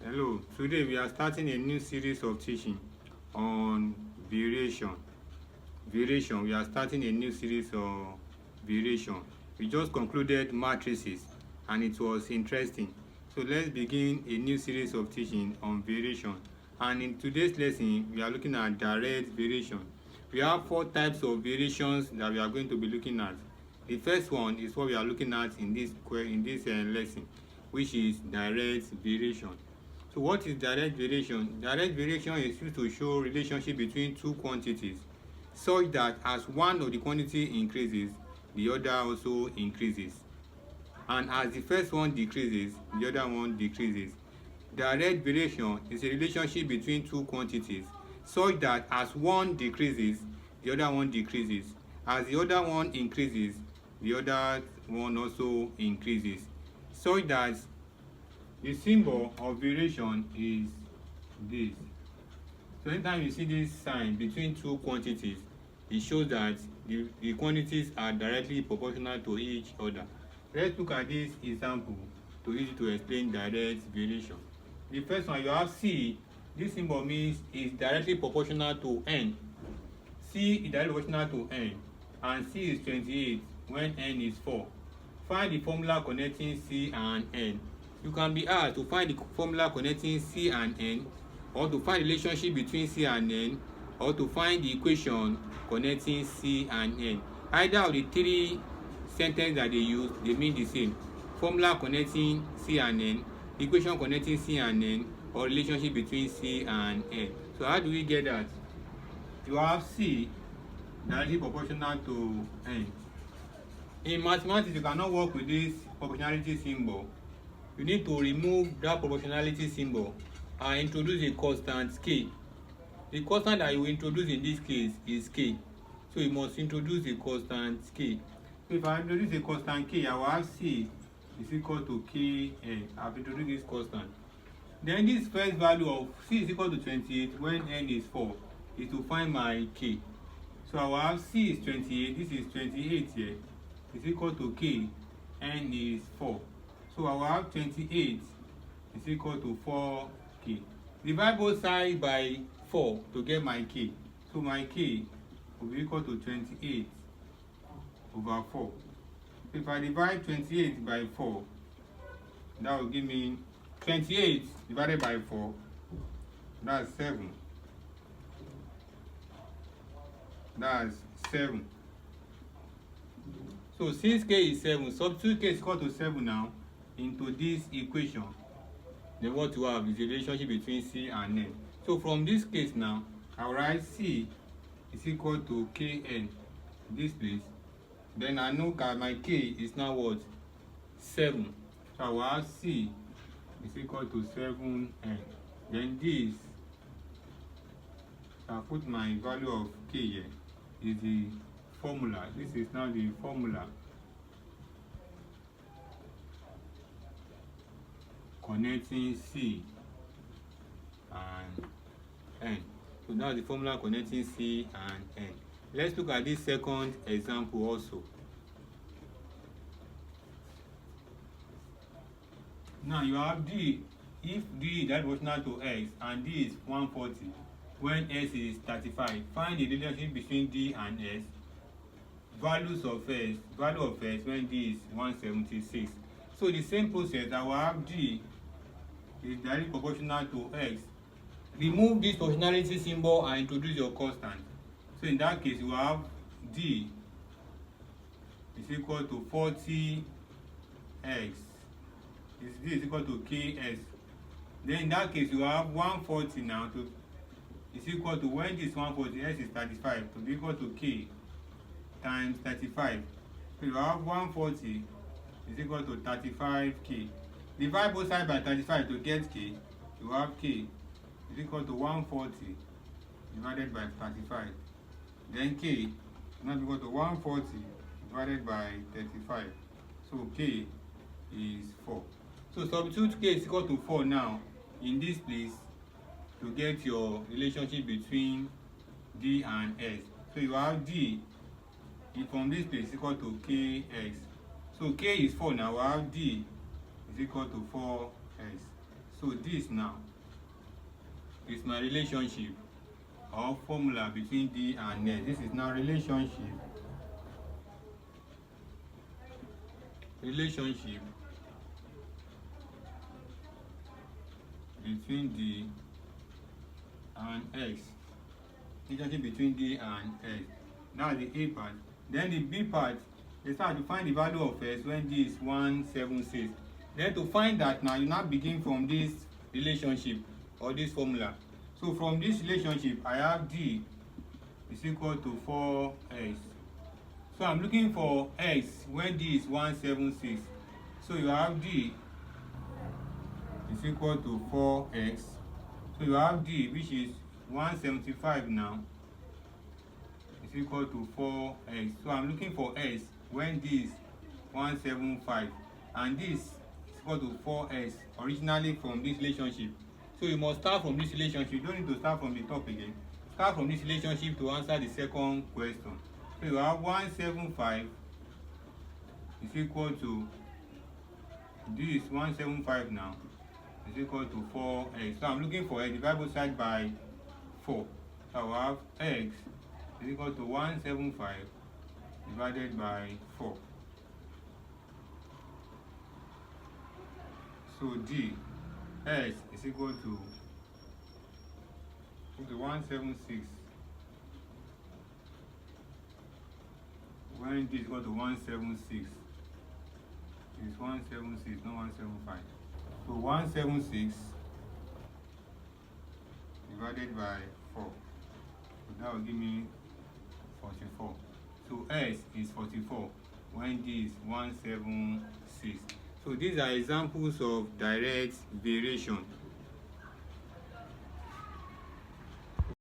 Hello, today we are starting a new series of teaching on variation. We are starting a new series of variation. We just concluded matrices and it was interesting. So let's begin a new series of teaching on variation. And in today's lesson, we are looking at direct variation. We have four types of variations that we are going to be looking at. The first one is what we are looking at in this lesson, which is direct variation. So what is direct variation? Direct variation is used to show relationship between two quantities such that as one of the quantity increases, the other also increases. And as the first one decreases, the other one decreases. Direct variation is a relationship between two quantities such that as one decreases, the other one decreases. As the other one increases, the other one also increases. Such that the symbol of variation is this. So anytime you see this sign between two quantities, it shows that the quantities are directly proportional to each other. Let's look at this example to use it to explain direct variation. The first one, you have C. This symbol means is directly proportional to n. C is directly proportional to n, and C is 28 when n is 4. Find the formula connecting C and n. You can be asked to find the formula connecting C and n, or to find the relationship between C and n, or to find the equation connecting C and n. Either of the three sentences that they use, they mean the same. Formula connecting C and n, equation connecting C and n, or relationship between C and n. So how do we get that? You have C directly proportional to n. In mathematics, you cannot work with this proportionality symbol. You need to remove that proportionality symbol and introduce a constant k. The constant that you will introduce in this case is k. So you must introduce a constant k. So if I introduce a constant k, I will have c is equal to kn. I have introduced this constant. Then this first value of c is equal to 28 when n is 4 is to find my k. So I will have c is 28, this is 28 here, is equal to k, n is 4. So I will have 28 is equal to 4k. Divide both sides by 4 to get my k. So my k will be equal to 28 over 4. So if I divide 28 by 4, that will give me 28 divided by 4, that's 7. That's 7. So since k is 7, substitute k is equal to 7 now into this equation. Then what you have is a relationship between C and n. So from this case now, I will write C is equal to kn, this place. Then I know that my k is now what? 7. So I will have C is equal to 7n. Then this, I put my value of k here, is the formula. This is now the formula connecting C and n. So now the formula connecting C and n. Let's look at this second example also. Now you have D. If D is that proportional to x and D is 140 when s is 35, find the relationship between D and s. Value of s when D is 176. So the same process, I will have D is directly proportional to x. Remove this proportionality symbol and introduce your constant. So in that case, you will have D is equal to 40x. D is equal to ks. Then in that case, you have 140 now is equal to, when this 140, s is 35, to be equal to k times 35. So you have 140 is equal to 35k. Divide both sides by 35 to get k. You have k is equal to 140 divided by 35. Then k is not equal to 140 divided by 35. So k is 4. So substitute k is equal to 4 now in this place to get your relationship between D and S. So you have D from this place equal to kx. So k is 4 now, we have D is equal to 4x. So this now is my relationship or formula between D and S. This is now relationship between D and X. Relationship between D and S. That's the A part. Then the B part, they start to find the value of S when D is 176. Then to find that now, you now begin from this relationship or this formula. So from this relationship, I have D is equal to 4S. So I'm looking for X when D is 176. So you have D is equal to 4x. So you have D, which is 175 now, is equal to 4x. So I'm looking for S when D is 175, and this is equal to 4s originally from this relationship. So you must start from this relationship. You don't need to start from the top again. Start from this relationship to answer the second question. So you have 175 is equal to, this 175 now is equal to 4x. So I'm looking for x, divide both sides by 4. So I will have x is equal to 175 divided by 4. So D, S is equal to 176. When D is equal to 176, it's 176, not 175. So 176 divided by 4. So that will give me 44. So S is 44 when D is 176. So these are examples of direct variation.